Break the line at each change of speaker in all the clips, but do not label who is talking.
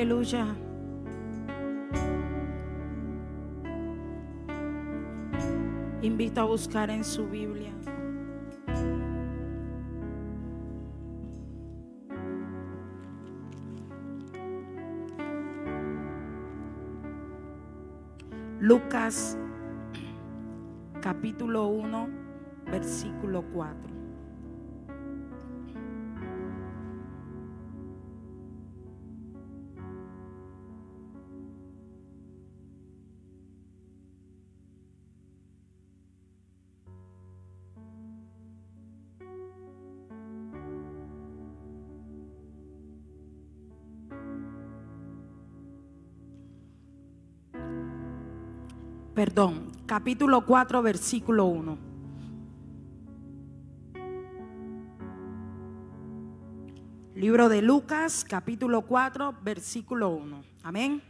Aleluya. Invito a buscar en su Biblia Lucas capítulo 1 versículo 4. Perdón, capítulo 4 versículo 1. Libro de Lucas capítulo 4 versículo 1. Amén.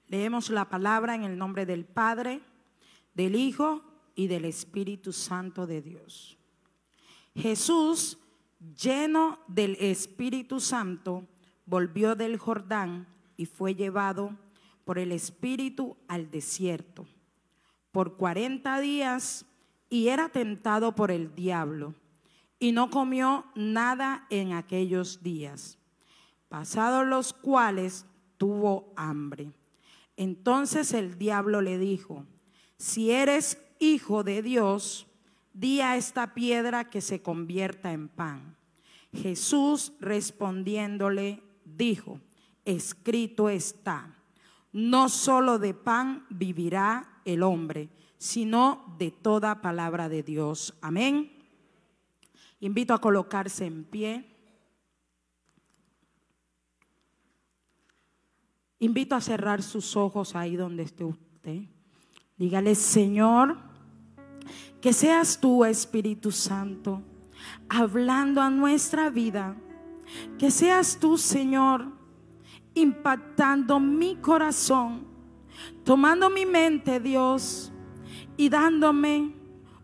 Leemos la palabra en el nombre del Padre, del Hijo y del Espíritu Santo de Dios. Jesús, lleno del Espíritu Santo, volvió del Jordán y fue llevado por el Espíritu al desierto por 40 días y era tentado por el diablo y no comió nada en aquellos días, pasados los cuales tuvo hambre. Entonces el diablo le dijo: si eres hijo de Dios, di a esta piedra que se convierta en pan. Jesús respondiéndole dijo: escrito está, no solo de pan vivirá el hombre, sino de toda palabra de Dios. Amén. Invito a colocarse en pie. Invito a cerrar sus ojos ahí donde esté usted. Dígale: Señor, que seas tú, Espíritu Santo, hablando a nuestra vida. Que seas tú, Señor, impactando mi corazón, tomando mi mente, Dios, y dándome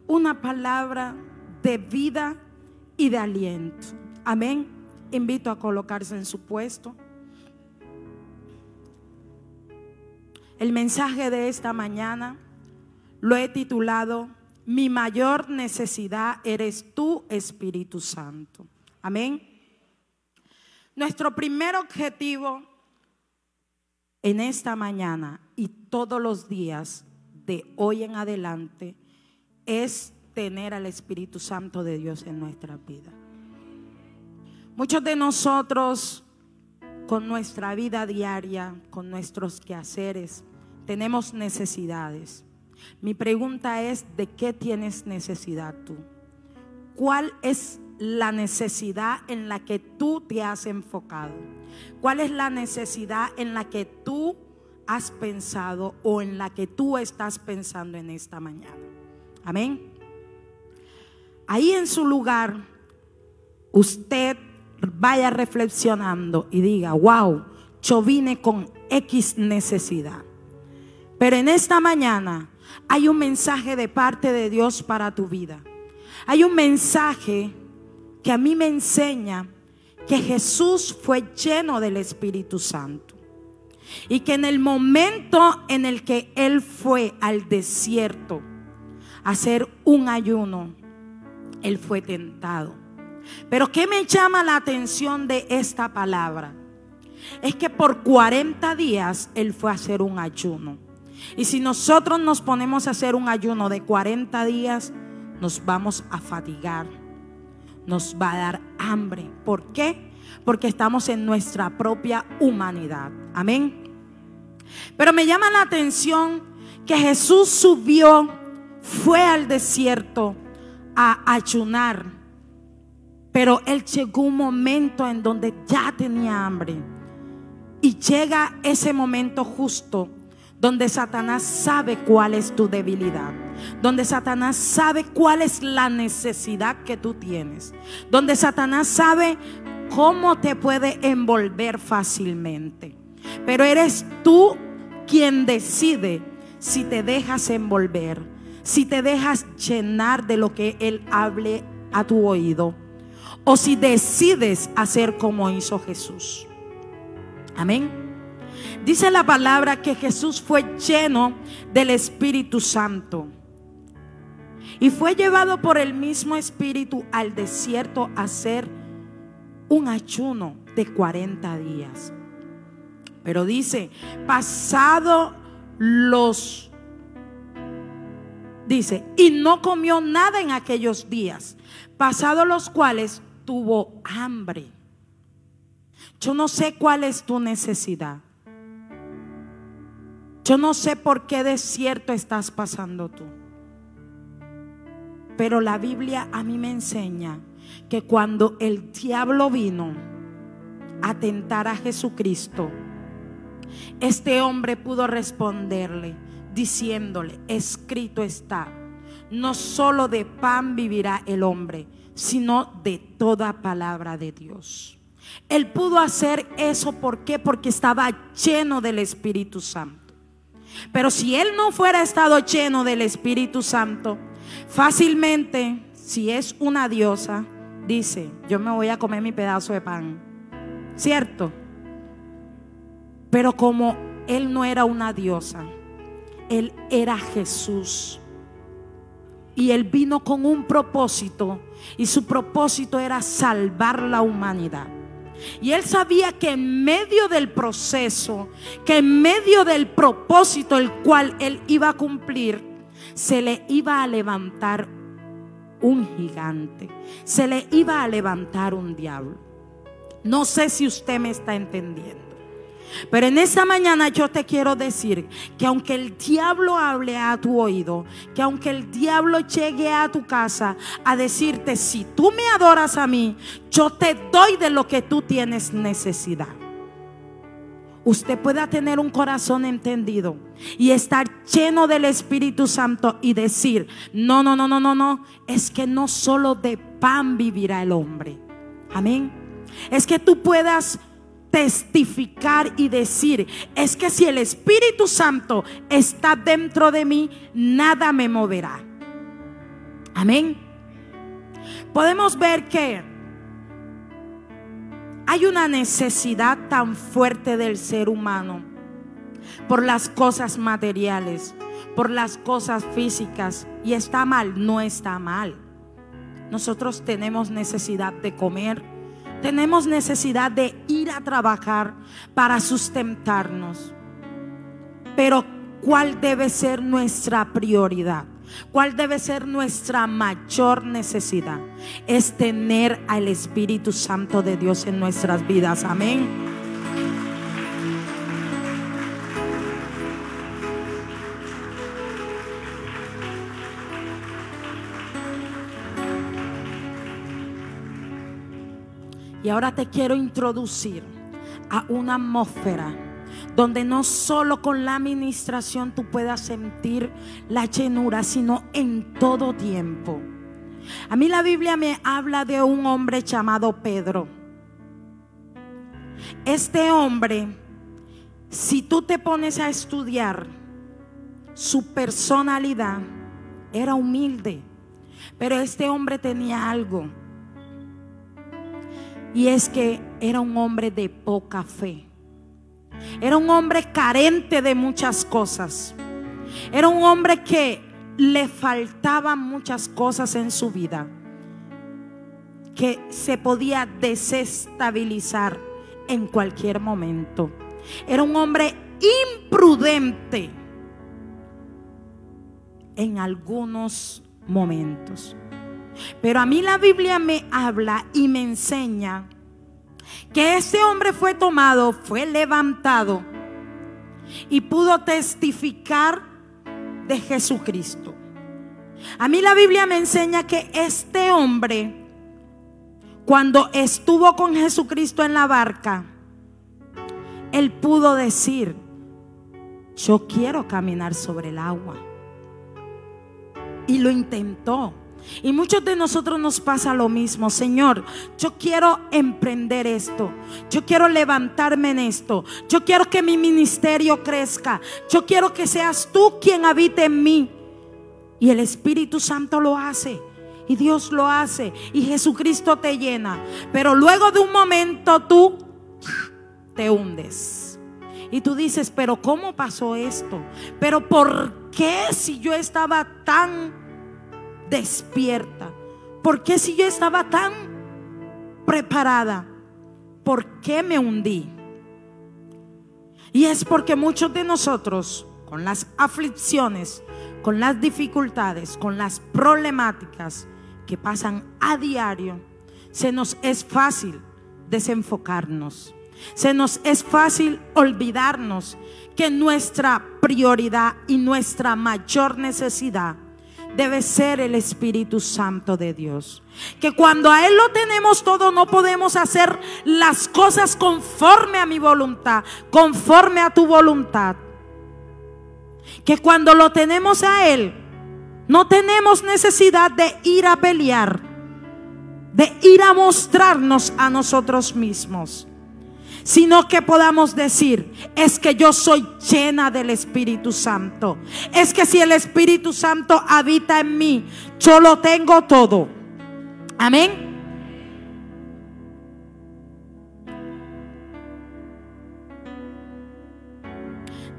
una palabra de vida y de aliento. Amén. Invito a colocarse en su puesto. El mensaje de esta mañana lo he titulado: mi mayor necesidad eres tú, Espíritu Santo. Amén. Nuestro primer objetivo en esta mañana y todos los días de hoy en adelante es tener al Espíritu Santo de Dios en nuestra vida. Muchos de nosotros, con nuestra vida diaria, con nuestros quehaceres, tenemos necesidades. Mi pregunta es: ¿de qué tienes necesidad tú? ¿Cuál es la necesidad en la que tú te has enfocado? ¿Cuál es la necesidad en la que tú has pensado o en la que tú estás pensando en esta mañana? Amén. Ahí en su lugar, usted vaya reflexionando y diga: wow, yo vine con X necesidad, pero en esta mañana hay un mensaje de parte de Dios para tu vida. Hay un mensaje que a mí me enseña que Jesús fue lleno del Espíritu Santo y que en el momento en el que Él fue al desierto a hacer un ayuno, Él fue tentado. Pero ¿qué me llama la atención de esta palabra? Es que por 40 días Él fue a hacer un ayuno. Y si nosotros nos ponemos a hacer un ayuno de 40 días, nos vamos a fatigar, nos va a dar hambre. ¿Por qué? Porque estamos en nuestra propia humanidad. Amén. Pero me llama la atención que Jesús subió, fue al desierto a ayunar, pero Él llegó un momento en donde ya tenía hambre. Y llega ese momento justo donde Satanás sabe cuál es tu debilidad, donde Satanás sabe cuál es la necesidad que tú tienes, donde Satanás sabe cómo te puede envolver fácilmente. Pero eres tú quien decide si te dejas envolver, si te dejas llenar de lo que Él hable a tu oído, o si decides hacer como hizo Jesús. Amén. Dice la palabra que Jesús fue lleno del Espíritu Santo y fue llevado por el mismo Espíritu al desierto a hacer un ayuno de 40 días. Pero dice, y no comió nada en aquellos días, pasados los cuales tuvo hambre. Yo no sé cuál es tu necesidad. Yo no sé por qué desierto estás pasando tú. Pero la Biblia a mí me enseña que cuando el diablo vino a tentar a Jesucristo, este hombre pudo responderle diciéndole: escrito está, no solo de pan vivirá el hombre, sino de toda palabra de Dios. Él pudo hacer eso, ¿por qué? Porque estaba lleno del Espíritu Santo. Pero si él no fuera estado lleno del Espíritu Santo, fácilmente, si es una diosa, dice: yo me voy a comer mi pedazo de pan, ¿cierto? Pero como él no era una diosa, él era Jesús. Y él vino con un propósito, y su propósito era salvar la humanidad. Y él sabía que en medio del proceso, que en medio del propósito el cual él iba a cumplir, se le iba a levantar un gigante, se le iba a levantar un diablo. No sé si usted me está entendiendo, pero en esta mañana yo te quiero decir que aunque el diablo hable a tu oído, que aunque el diablo llegue a tu casa a decirte: si tú me adoras a mí, yo te doy de lo que tú tienes necesidad, usted pueda tener un corazón entendido y estar lleno del Espíritu Santo y decir: no, es que no solo de pan vivirá el hombre. Amén. Es que tú puedas testificar y decir: es que si el Espíritu Santo está dentro de mí, nada me moverá. Amén. Podemos ver que hay una necesidad tan fuerte del ser humano por las cosas materiales, por las cosas físicas. Y está mal, no está mal. Nosotros tenemos necesidad de comer, tenemos necesidad de ir a trabajar para sustentarnos. Pero ¿cuál debe ser nuestra prioridad? ¿Cuál debe ser nuestra mayor necesidad? Es tener al Espíritu Santo de Dios en nuestras vidas. Amén. Y ahora te quiero introducir a una atmósfera donde no solo con la administración tú puedas sentir la llenura, sino en todo tiempo. A mí la Biblia me habla de un hombre llamado Pedro. Este hombre, si tú te pones a estudiar su personalidad, era humilde, pero este hombre tenía algo. Y es que era un hombre de poca fe. Era un hombre carente de muchas cosas. Era un hombre que le faltaban muchas cosas en su vida, que se podía desestabilizar en cualquier momento. Era un hombre imprudente en algunos momentos. Pero a mí la Biblia me habla y me enseña que ese hombre fue tomado, fue levantado y pudo testificar de Jesucristo. A mí la Biblia me enseña que este hombre, cuando estuvo con Jesucristo en la barca, él pudo decir: yo quiero caminar sobre el agua. Y lo intentó. Y muchos de nosotros nos pasa lo mismo. Señor, yo quiero emprender esto, yo quiero levantarme en esto, yo quiero que mi ministerio crezca, yo quiero que seas tú quien habite en mí. Y el Espíritu Santo lo hace Y Dios lo hace y Jesucristo te llena. Pero luego de un momento tú te hundes. Y tú dices, pero ¿cómo pasó esto? Pero ¿por qué si yo estaba tan despierta? ¿Por qué si yo estaba tan preparada? ¿Por qué me hundí? Y es porque muchos de nosotros, con las aflicciones, con las dificultades, con las problemáticas que pasan a diario, se nos es fácil desenfocarnos. Se nos es fácil olvidarnos que nuestra prioridad y nuestra mayor necesidad debe ser el Espíritu Santo de Dios. Que cuando a Él lo tenemos todo, no podemos hacer las cosas conforme a mi voluntad, conforme a tu voluntad. Que cuando lo tenemos a Él, no tenemos necesidad de ir a pelear, de ir a mostrarnos a nosotros mismos, sino que podamos decir, es que yo soy llena del Espíritu Santo. Es que si el Espíritu Santo habita en mí, yo lo tengo todo. Amén.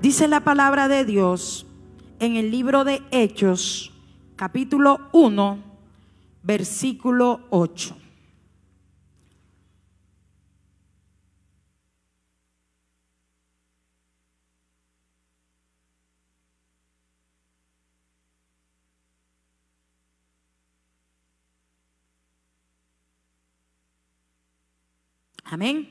Dice la palabra de Dios en el libro de Hechos, capítulo 1, versículo 8. Amén.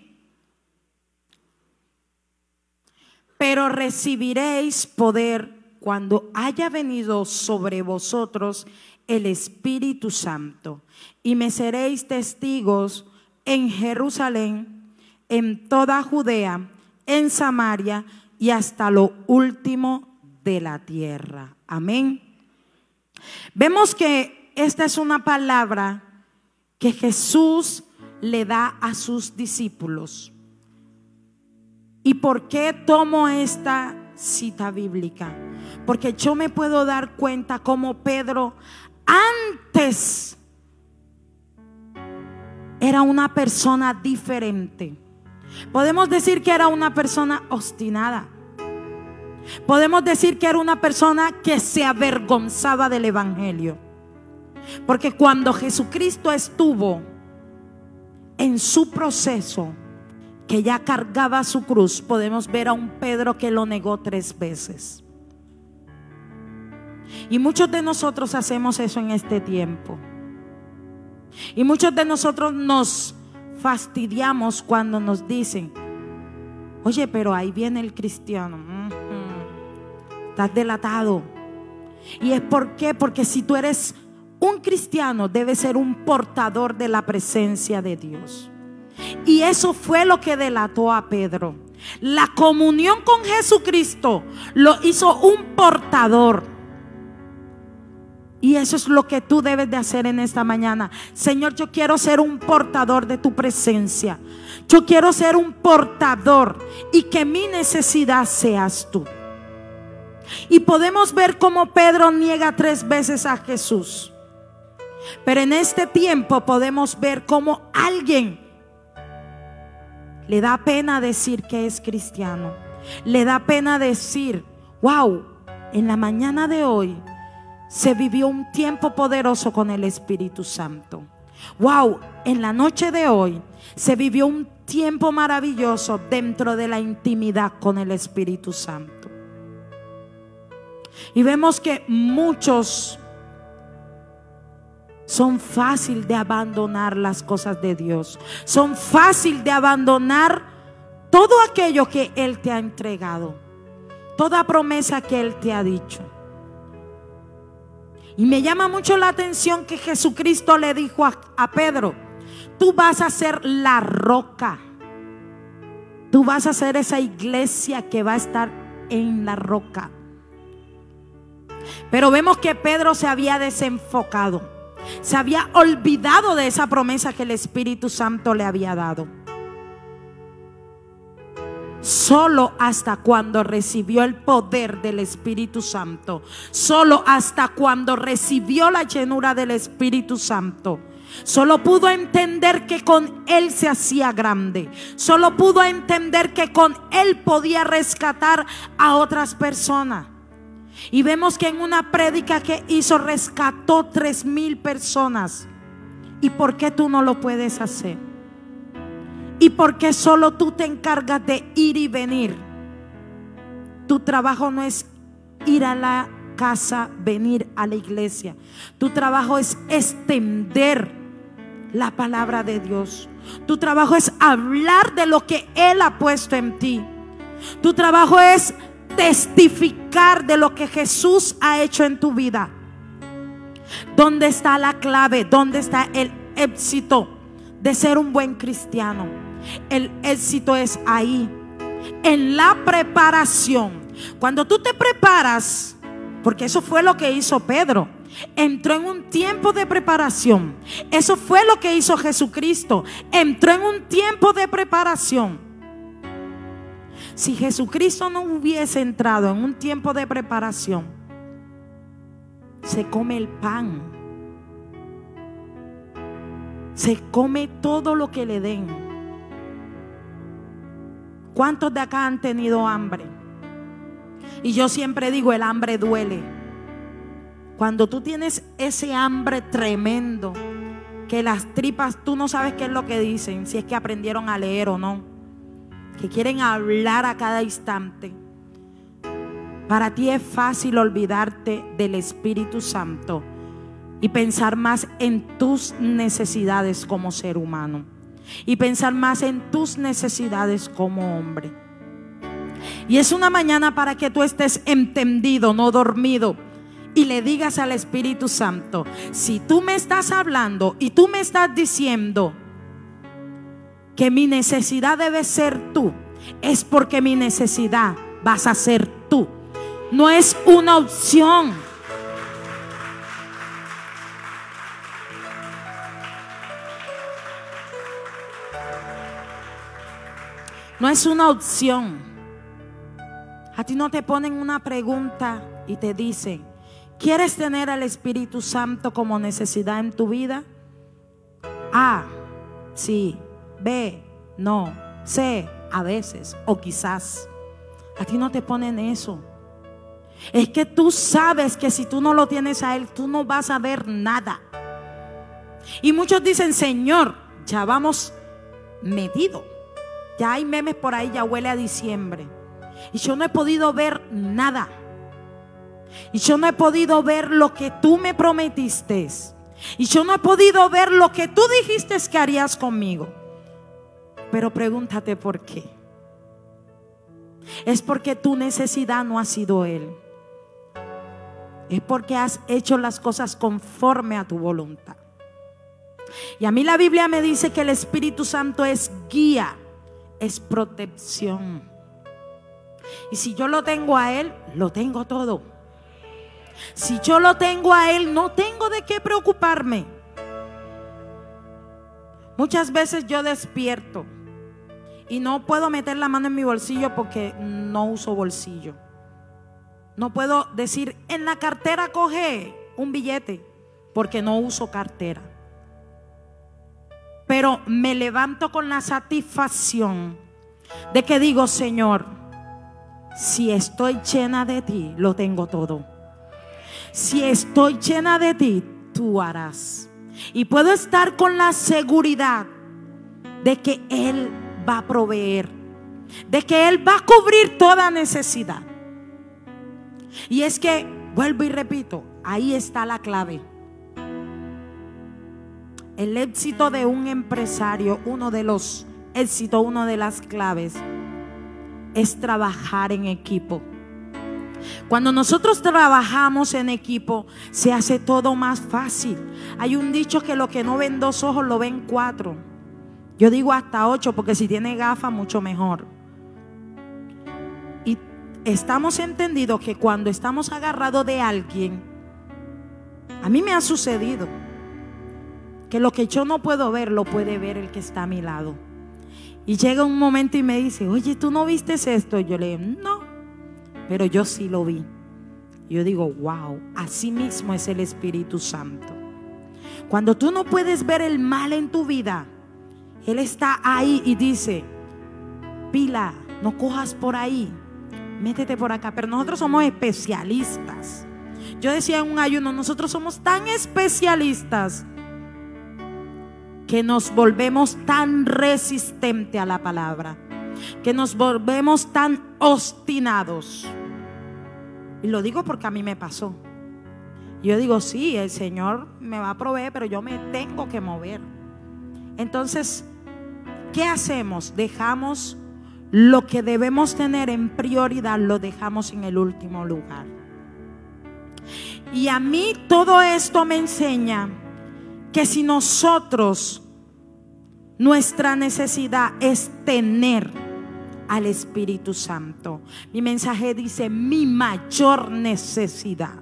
Pero recibiréis poder cuando haya venido sobre vosotros el Espíritu Santo, y me seréis testigos en Jerusalén, en toda Judea, en Samaria y hasta lo último de la tierra. Amén. Vemos que esta es una palabra que Jesús le da a sus discípulos. ¿Y por qué tomo esta cita bíblica? Porque yo me puedo dar cuenta cómo Pedro antes era una persona diferente. Podemos decir que era una persona obstinada. Podemos decir que era una persona que se avergonzaba del evangelio. Porque cuando Jesucristo estuvo en su proceso, que ya cargaba su cruz, podemos ver a un Pedro que lo negó 3 veces. Y muchos de nosotros hacemos eso en este tiempo. Y muchos de nosotros nos fastidiamos cuando nos dicen, oye, pero ahí viene el cristiano. Estás delatado. ¿Y es por qué? Porque si tú eres un cristiano, debes ser un portador de la presencia de Dios. Y eso fue lo que delató a Pedro. La comunión con Jesucristo lo hizo un portador. Y eso es lo que tú debes de hacer en esta mañana. Señor, yo quiero ser un portador de tu presencia. Yo quiero ser un portador y que mi necesidad seas tú. Y podemos ver cómo Pedro niega 3 veces a Jesús. Pero en este tiempo podemos ver cómo alguien le da pena decir que es cristiano. Le da pena decir, wow, en la mañana de hoy se vivió un tiempo poderoso con el Espíritu Santo. Wow, en la noche de hoy se vivió un tiempo maravilloso dentro de la intimidad con el Espíritu Santo. Y vemos que muchos son fácil de abandonar las cosas de Dios. Son fácil de abandonar todo aquello que Él te ha entregado, toda promesa que Él te ha dicho. Y me llama mucho la atención que Jesucristo le dijo a Pedro, tú vas a ser la roca. Tú vas a ser esa iglesia que va a estar en la roca. Pero vemos que Pedro se había desenfocado. Se había olvidado de esa promesa que el Espíritu Santo le había dado. solo hasta cuando recibió el poder del Espíritu Santo, solo hasta cuando recibió la llenura del Espíritu Santo, solo pudo entender que con Él se hacía grande, solo pudo entender que con Él podía rescatar a otras personas. Y vemos que en una prédica que hizo rescató 3,000 personas. ¿Y por qué tú no lo puedes hacer? ¿Y por qué solo tú te encargas de ir y venir? Tu trabajo no es ir a la casa, venir a la iglesia. Tu trabajo es extender la palabra de Dios. Tu trabajo es hablar de lo que Él ha puesto en ti. Tu trabajo es testificar de lo que Jesús ha hecho en tu vida. ¿Dónde está la clave? ¿Dónde está el éxito de ser un buen cristiano? El éxito es ahí, en la preparación. Cuando tú te preparas, porque eso fue lo que hizo Pedro, entró en un tiempo de preparación. Eso fue lo que hizo Jesucristo, entró en un tiempo de preparación. Si Jesucristo no hubiese entrado en un tiempo de preparación, se come el pan, se come todo lo que le den. ¿Cuántos de acá han tenido hambre? Y yo siempre digo, el hambre duele. Cuando tú tienes ese hambre tremendo, que las tripas, tú no sabes qué es lo que dicen, si es que aprendieron a leer o no, que quieren hablar a cada instante. Para ti es fácil olvidarte del Espíritu Santo y pensar más en tus necesidades como ser humano, y pensar más en tus necesidades como hombre. Y es una mañana para que tú estés entendido, no dormido, y le digas al Espíritu Santo: si tú me estás hablando y tú me estás diciendo que mi necesidad debe ser tú, es porque mi necesidad vas a ser tú. No es una opción. No es una opción. A ti no te ponen una pregunta y te dicen: ¿quieres tener al Espíritu Santo como necesidad en tu vida? A, sí. B, no. C, a veces o quizás. A ti no te ponen eso. Es que tú sabes que si tú no lo tienes a Él, tú no vas a ver nada. Y muchos dicen: Señor, ya vamos metido, ya hay memes por ahí, ya huele a diciembre, y yo no he podido ver nada. Y yo no he podido ver lo que tú me prometiste. Y yo no he podido ver lo que tú dijiste que harías conmigo. Pero pregúntate por qué. Es porque tu necesidad no ha sido Él. Es porque has hecho las cosas conforme a tu voluntad. Y a mí la Biblia me dice que el Espíritu Santo es guía, es protección. Y si yo lo tengo a Él, lo tengo todo. Si yo lo tengo a Él, no tengo de qué preocuparme. Muchas veces yo despierto y no puedo meter la mano en mi bolsillo porque no uso bolsillo. No puedo decir: en la cartera coge un billete, porque no uso cartera. Pero me levanto con la satisfacción de que digo: Señor, si estoy llena de ti, lo tengo todo. Si estoy llena de ti, tú harás. Y puedo estar con la seguridad de que Él va a proveer, de que Él va a cubrir toda necesidad. Y es que, vuelvo y repito, ahí está la clave. El éxito de un empresario, uno de los éxitos, una de las claves, es trabajar en equipo. Cuando nosotros trabajamos en equipo, se hace todo más fácil. Hay un dicho que lo que no ven 2 ojos lo ven 4. Yo digo hasta 8, porque si tiene gafas mucho mejor. Y estamos entendidos que cuando estamos agarrados de alguien, a mí me ha sucedido que lo que yo no puedo ver, lo puede ver el que está a mi lado. Y llega un momento y me dice, oye, ¿tú no viste esto? Yo le digo, no, pero yo sí lo vi. Yo digo, wow, así mismo es el Espíritu Santo. Cuando tú no puedes ver el mal en tu vida, Él está ahí y dice, pila, no cojas por ahí, métete por acá. Pero nosotros somos especialistas. Yo decía en un ayuno, nosotros somos tan especialistas que nos volvemos tan resistentes a la palabra, que nos volvemos tan obstinados. Y lo digo porque a mí me pasó. Yo digo, sí, el Señor me va a proveer, pero yo me tengo que mover. Entonces, ¿qué hacemos? Dejamos lo que debemos tener en prioridad, lo dejamos en el último lugar. Y a mí todo esto me enseña que si nosotros, nuestra necesidad es tener al Espíritu Santo. Mi mensaje dice mi mayor necesidad,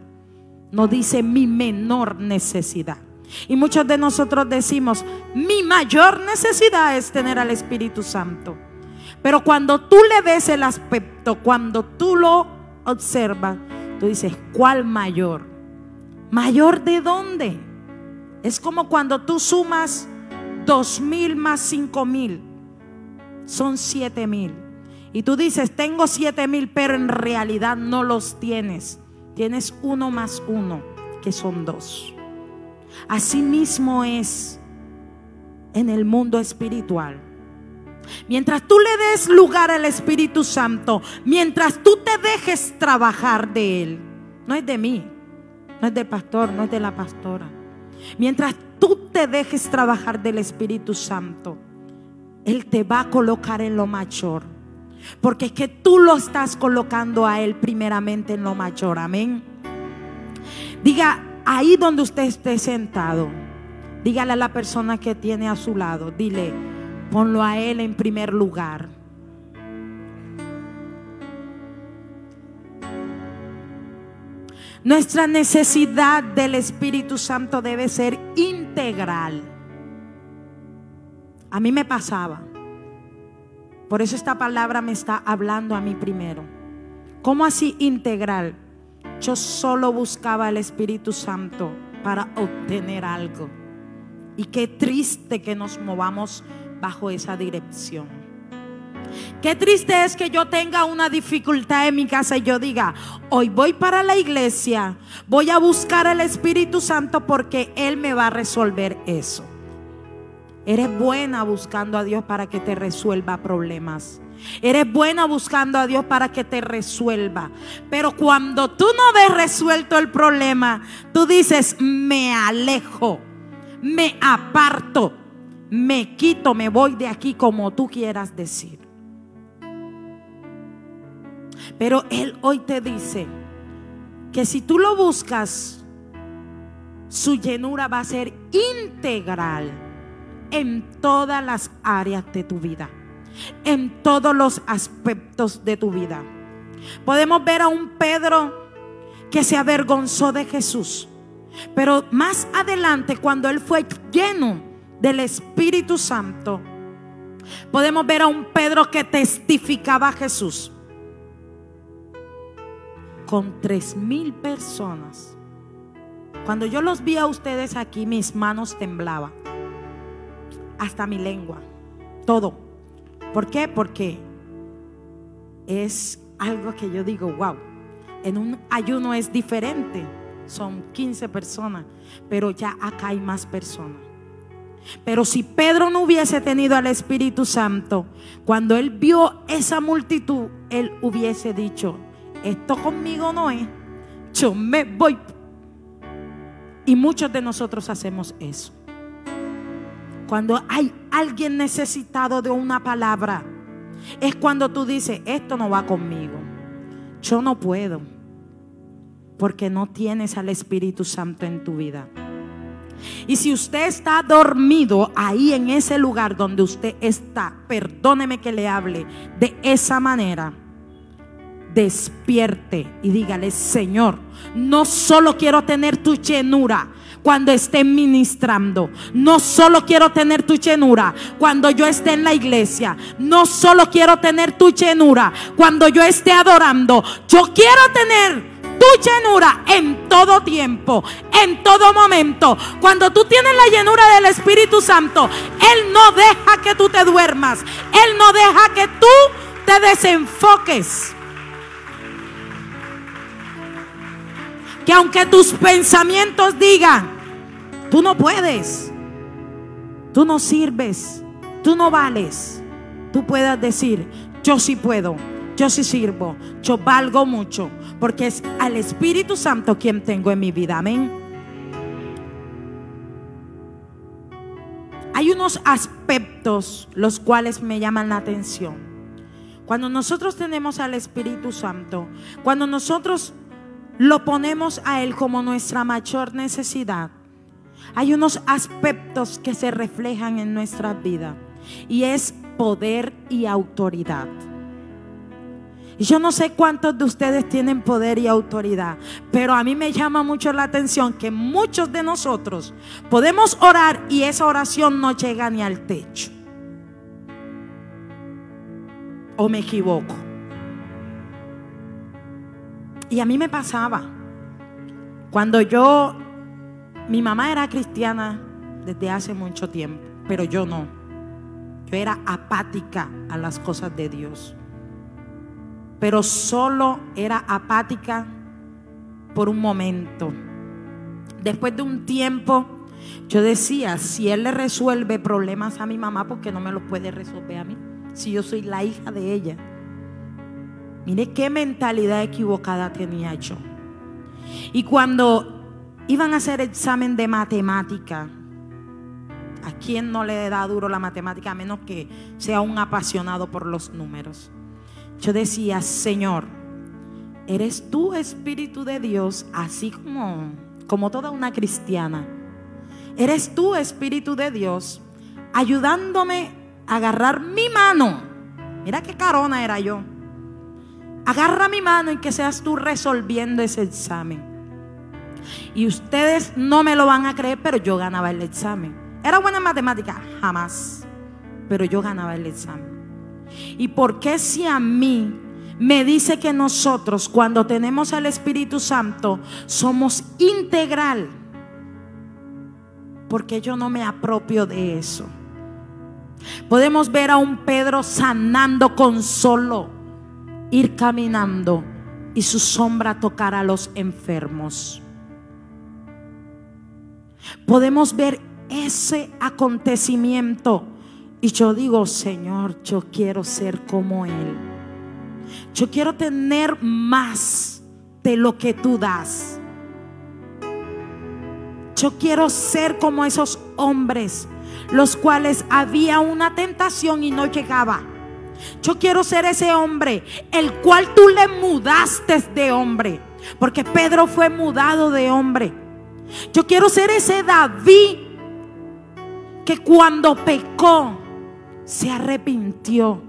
no dice mi menor necesidad. Y muchos de nosotros decimos, mi mayor necesidad es tener al Espíritu Santo. Pero cuando tú le ves el aspecto, cuando tú lo observas, tú dices, ¿cuál mayor? ¿Mayor de dónde? Es como cuando tú sumas 2,000 más 5,000, son 7,000. Y tú dices, tengo 7,000, pero en realidad no los tienes. Tienes 1 más 1, que son 2. Así mismo es en el mundo espiritual. Mientras tú le des lugar al Espíritu Santo, mientras tú te dejes trabajar de Él, no es de mí, no es del pastor, no es de la pastora. Mientras tú te dejes trabajar del Espíritu Santo, Él te va a colocar en lo mayor. Porque es que tú lo estás colocando a Él primeramente en lo mayor. Amén. Diga, ahí donde usted esté sentado, dígale a la persona que tiene a su lado, dile, ponlo a Él en primer lugar. Nuestra necesidad del Espíritu Santo debe ser integral. A mí me pasaba. Por eso esta palabra me está hablando a mí primero. ¿Cómo así integral? Yo solo buscaba el Espíritu Santo para obtener algo. Y qué triste que nos movamos bajo esa dirección. Qué triste es que yo tenga una dificultad en mi casa y yo diga, hoy voy para la iglesia, voy a buscar al Espíritu Santo porque Él me va a resolver eso. Eres buena buscando a Dios para que te resuelva problemas. Eres buena buscando a Dios para que te resuelva. Pero cuando tú no ves resuelto el problema, tú dices, me alejo, me aparto, me quito, me voy de aquí, como tú quieras decir. Pero Él hoy te dice que si tú lo buscas, su llenura va a ser integral en todas las áreas de tu vida, en todos los aspectos de tu vida. Podemos ver a un Pedro que se avergonzó de Jesús, pero más adelante, cuando él fue lleno del Espíritu Santo, podemos ver a un Pedro que testificaba a Jesús con 3,000 personas. Cuando yo los vi a ustedes aquí, mis manos temblaban, hasta mi lengua, todo. ¿Por qué? Porque es algo que yo digo, wow, en un ayuno es diferente. Son 15 personas, pero ya acá hay más personas. Pero si Pedro no hubiese tenido al Espíritu Santo, cuando él vio esa multitud, él hubiese dicho, esto conmigo no es, yo me voy. Y muchos de nosotros hacemos eso. Cuando hay alguien necesitado de una palabra, es cuando tú dices, esto no va conmigo, yo no puedo, porque no tienes al Espíritu Santo en tu vida. Y si usted está dormido ahí en ese lugar donde usted está, perdóneme que le hable de esa manera, despierte y dígale, Señor, no solo quiero tener tu llenura. cuando esté ministrando. No solo quiero tener tu llenura cuando yo esté en la iglesia. No solo quiero tener tu llenura cuando yo esté adorando. Yo quiero tener tu llenura en todo tiempo, en todo momento. Cuando tú tienes la llenura del Espíritu Santo, Él no deja que tú te duermas. Él no deja que tú te desenfoques. Que aunque tus pensamientos digan, tú no puedes, tú no sirves, tú no vales, tú puedas decir, yo sí puedo, yo sí sirvo, yo valgo mucho, porque es al Espíritu Santo quien tengo en mi vida. Amén. Hay unos aspectos los cuales me llaman la atención. Cuando nosotros tenemos al Espíritu Santo, cuando nosotros lo ponemos a Él como nuestra mayor necesidad, hay unos aspectos que se reflejan en nuestra vida, y es poder y autoridad. Y yo no sé cuántos de ustedes tienen poder y autoridad, pero a mí me llama mucho la atención que muchos de nosotros podemos orar y esa oración no llega ni al techo. ¿O me equivoco? Y a mí me pasaba cuando mi mamá era cristiana desde hace mucho tiempo, pero yo no. Yo era apática a las cosas de Dios, pero solo era apática por un momento. Después de un tiempo yo decía, si Él le resuelve problemas a mi mamá, ¿por qué no me los puede resolver a mí? Si yo soy la hija de ella. Mire qué mentalidad equivocada tenía yo. Y cuando iban a hacer examen de matemática, ¿a quién no le da duro la matemática a menos que sea un apasionado por los números? Yo decía, Señor, eres tú, Espíritu de Dios, así como toda una cristiana. Eres tú, Espíritu de Dios, ayudándome a agarrar mi mano. Mira qué carona era yo. Agarra mi mano y que seas tú resolviendo ese examen. Y ustedes no me lo van a creer, pero yo ganaba el examen. ¿Era buena en matemática? Jamás. Pero yo ganaba el examen. ¿Y por qué si a mí me dice que nosotros cuando tenemos al Espíritu Santo somos integral? Porque yo no me apropio de eso. Podemos ver a un Pedro sanando con solo ir caminando y su sombra tocar a los enfermos. Podemos ver ese acontecimiento y yo digo, Señor, yo quiero ser como Él. Yo quiero tener más de lo que tú das. Yo quiero ser como esos hombres, los cuales había una tentación y no llegaba. Yo quiero ser ese hombre el cual tú le mudaste de hombre, porque Pedro fue mudado de hombre. Yo quiero ser ese David que cuando pecó se arrepintió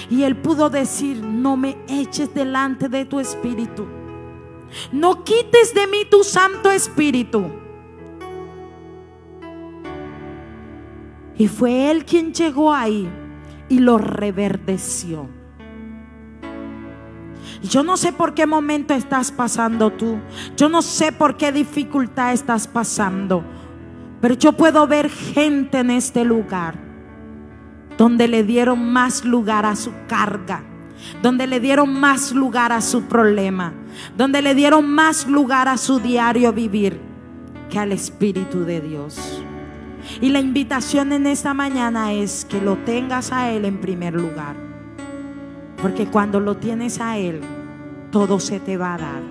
y él pudo decir, no me eches delante de tu Espíritu, no quites de mí tu Santo Espíritu. Y fue él quien llegó ahí y lo reverdeció. Yo no sé por qué momento estás pasando tú. Yo no sé por qué dificultad estás pasando. Pero yo puedo ver gente en este lugar donde le dieron más lugar a su carga, donde le dieron más lugar a su problema, donde le dieron más lugar a su diario vivir que al Espíritu de Dios. Y la invitación en esta mañana es que lo tengas a Él en primer lugar, porque cuando lo tienes a Él, todo se te va a dar.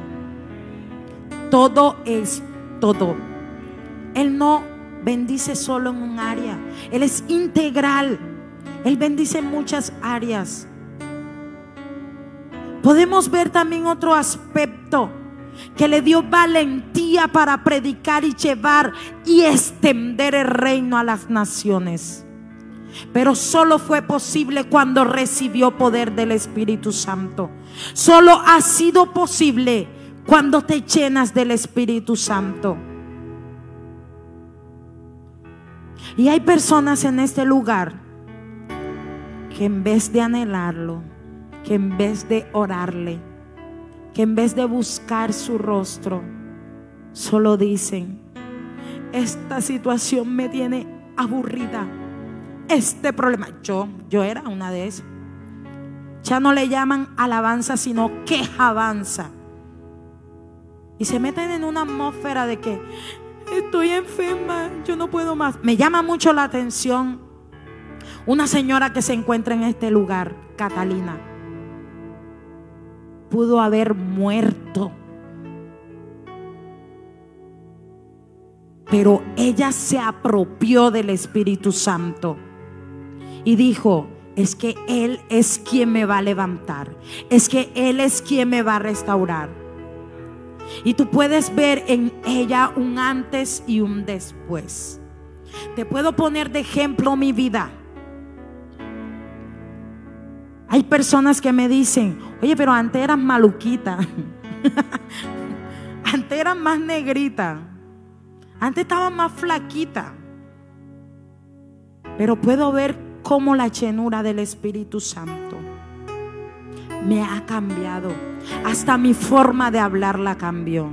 Todo es todo. Él no bendice solo en un área, Él es integral. Él bendice en muchas áreas. Podemos ver también otro aspecto, que le dio valentía para predicar y llevar y extender el reino a las naciones. Pero solo fue posible cuando recibió poder del Espíritu Santo. Solo ha sido posible cuando te llenas del Espíritu Santo. Y hay personas en este lugar que en vez de anhelarlo, que en vez de orarle, que en vez de buscar su rostro, solo dicen: esta situación me tiene aburrida, este problema. Yo era una de esas. Ya no le llaman alabanza, sino quejabanza. Y se meten en una atmósfera de que estoy enferma, yo no puedo más. Me llama mucho la atención una señora que se encuentra en este lugar, Catalina. Pudo haber muerto, pero ella se apropió del Espíritu Santo y dijo: es que Él es quien me va a levantar, es que Él es quien me va a restaurar. Y tú puedes ver en ella un antes y un después. Te puedo poner de ejemplo mi vida. Hay personas que me dicen: oye, pero antes eras maluquita. Antes eras más negrita. Antes estabas más flaquita. Pero puedo ver cómo la llenura del Espíritu Santo me ha cambiado. Hasta mi forma de hablar la cambió.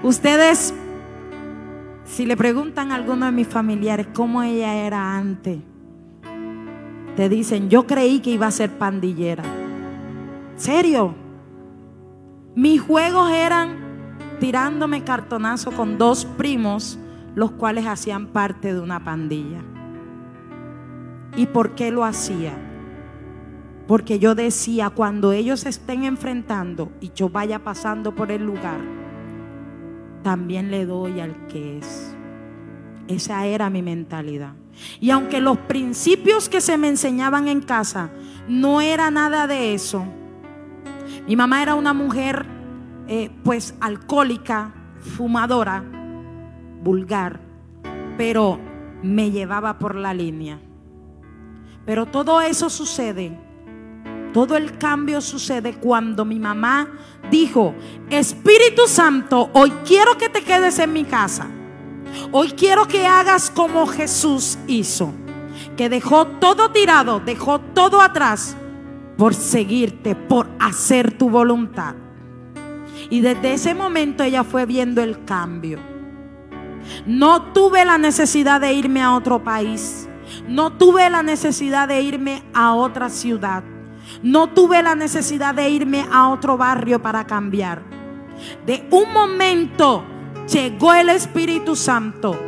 Ustedes, si le preguntan a alguno de mis familiares cómo ella era antes, te dicen: yo creí que iba a ser pandillera. ¿Serio? Mis juegos eran tirándome cartonazo con 2 primos, los cuales hacían parte de una pandilla. ¿Y por qué lo hacía? Porque yo decía: cuando ellos se estén enfrentando y yo vaya pasando por el lugar, también le doy al que es. Esa era mi mentalidad. Y aunque los principios que se me enseñaban en casa no era nada de eso, mi mamá era una mujer pues alcohólica, fumadora, vulgar, pero me llevaba por la línea. Pero todo eso sucede, todo el cambio sucede cuando mi mamá dijo: Espíritu Santo, hoy quiero que te quedes en mi casa. Hoy quiero que hagas como Jesús hizo, que dejó todo tirado, dejó todo atrás por seguirte, por hacer tu voluntad. Y desde ese momento ella fue viendo el cambio. No tuve la necesidad de irme a otro país. No tuve la necesidad de irme a otra ciudad. No tuve la necesidad de irme a otro barrio para cambiar. De un momento llegó el Espíritu Santo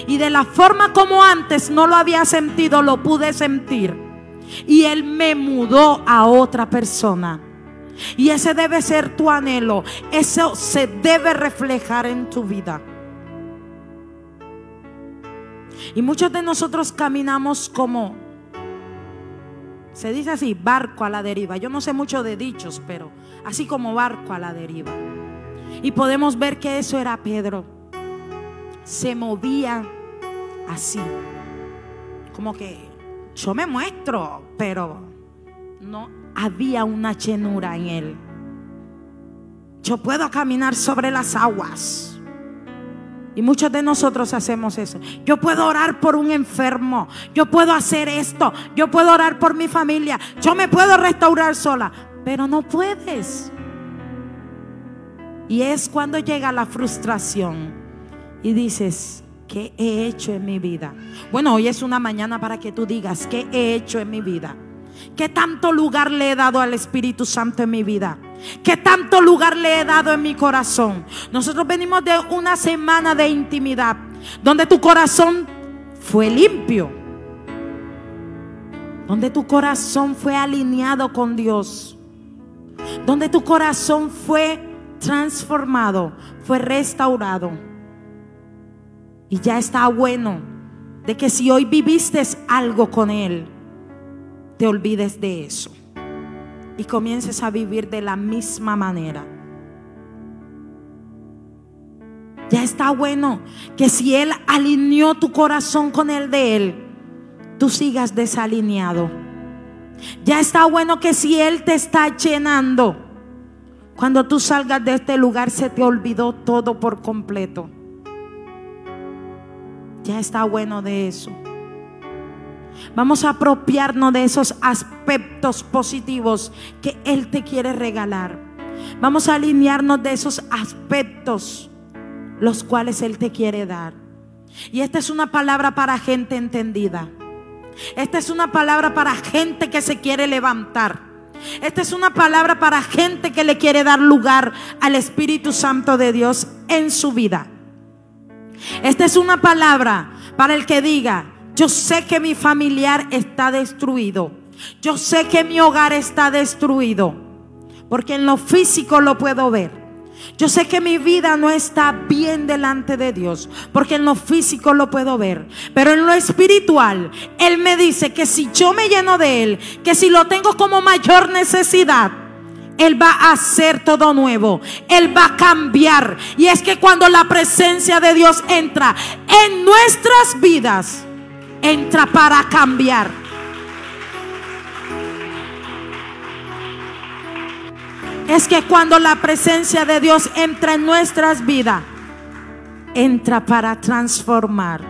y de la forma como antes no lo había sentido, lo pude sentir. Y Él me mudó a otra persona. Y ese debe ser tu anhelo. Eso se debe reflejar en tu vida. Y muchos de nosotros caminamos como, se dice así, barco a la deriva. Yo no sé mucho de dichos, pero así como barco a la deriva. Y podemos ver que eso era Pedro. Se movía así, como que yo me muestro, pero no había una llenura en él. Yo puedo caminar sobre las aguas. Y muchos de nosotros hacemos eso. Yo puedo orar por un enfermo. Yo puedo hacer esto. Yo puedo orar por mi familia. Yo me puedo restaurar sola. Pero no puedes. Y es cuando llega la frustración y dices: ¿qué he hecho en mi vida? Bueno, hoy es una mañana para que tú digas: ¿qué he hecho en mi vida? ¿Qué tanto lugar le he dado al Espíritu Santo en mi vida? ¿Qué tanto lugar le he dado en mi corazón? Nosotros venimos de una semana de intimidad donde tu corazón fue limpio, donde tu corazón fue alineado con Dios, donde tu corazón fue transformado, fue restaurado. Y ya está bueno de que si hoy viviste algo con Él, te olvides de eso y comiences a vivir de la misma manera. Ya está bueno que si Él alineó tu corazón con el de Él, tú sigas desalineado. Ya está bueno que si Él te está llenando, cuando tú salgas de este lugar se te olvidó todo por completo. Ya está bueno de eso. Vamos a apropiarnos de esos aspectos positivos que Él te quiere regalar. Vamos a alinearnos de esos aspectos los cuales Él te quiere dar. Y esta es una palabra para gente entendida. Esta es una palabra para gente que se quiere levantar. Esta es una palabra para gente que le quiere dar lugar al Espíritu Santo de Dios en su vida. Esta es una palabra para el que diga: yo sé que mi familiar está destruido. Yo sé que mi hogar está destruido, porque en lo físico lo puedo ver. Yo sé que mi vida no está bien delante de Dios, porque en lo físico lo puedo ver. Pero en lo espiritual, Él me dice que si yo me lleno de Él, que si lo tengo como mayor necesidad, Él va a hacer todo nuevo. Él va a cambiar. Y es que cuando la presencia de Dios entra en nuestras vidas, entra para cambiar. Es que cuando la presencia de Dios entra en nuestras vidas, entra para transformar.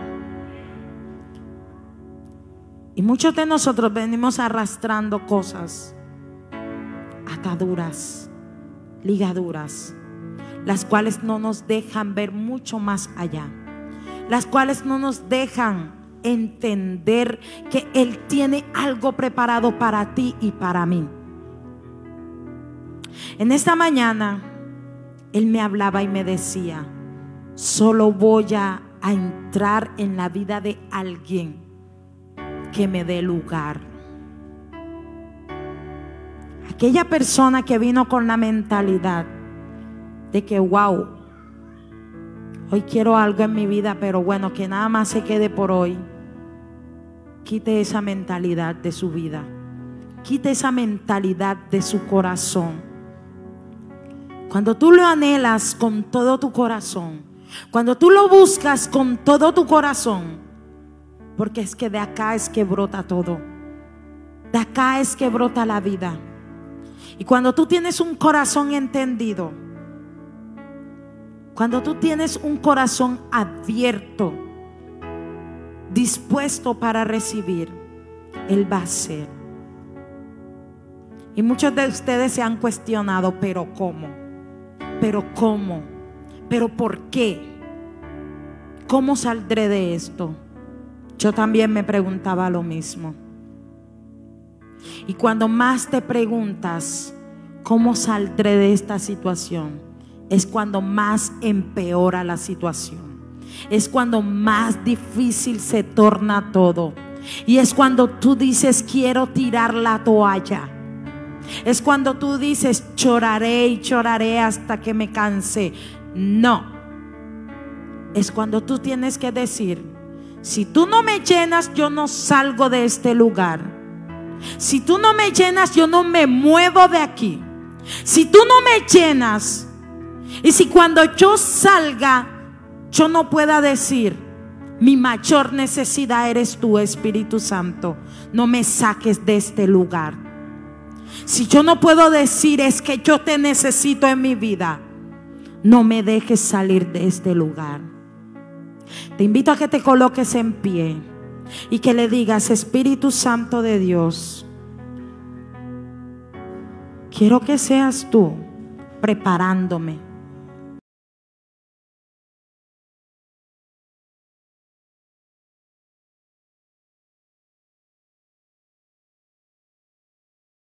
Y muchos de nosotros venimos arrastrando cosas, ataduras, ligaduras, las cuales no nos dejan ver mucho más allá, las cuales no nos dejan entender que Él tiene algo preparado para ti y para mí. En esta mañana Él me hablaba y me decía: solo voy a entrar en la vida de alguien que me dé lugar. Aquella persona que vino con la mentalidad de que wow, hoy quiero algo en mi vida, pero bueno, que nada más se quede por hoy. Quite esa mentalidad de su vida. Quite esa mentalidad de su corazón. Cuando tú lo anhelas con todo tu corazón, cuando tú lo buscas con todo tu corazón, porque es que de acá es que brota todo. De acá es que brota la vida. Y cuando tú tienes un corazón entendido, cuando tú tienes un corazón abierto, dispuesto para recibir, Él va a hacer. Y muchos de ustedes se han cuestionado: ¿pero cómo? ¿Pero cómo? ¿Pero por qué? ¿Cómo saldré de esto? Yo también me preguntaba lo mismo. Y cuando más te preguntas ¿cómo saldré de esta situación?, es cuando más empeora la situación. Es cuando más difícil se torna todo. Y es cuando tú dices: quiero tirar la toalla. Es cuando tú dices: lloraré y lloraré hasta que me canse. No. Es cuando tú tienes que decir: si tú no me llenas, yo no salgo de este lugar. Si tú no me llenas, yo no me muevo de aquí. Si tú no me llenas, y si cuando yo salga, yo no pueda decir: mi mayor necesidad eres tú, Espíritu Santo, no me saques de este lugar. Si yo no puedo decir: es que yo te necesito en mi vida, no me dejes salir de este lugar. Te invito a que te coloques en pie y que le digas: Espíritu Santo de Dios, quiero que seas tú preparándome.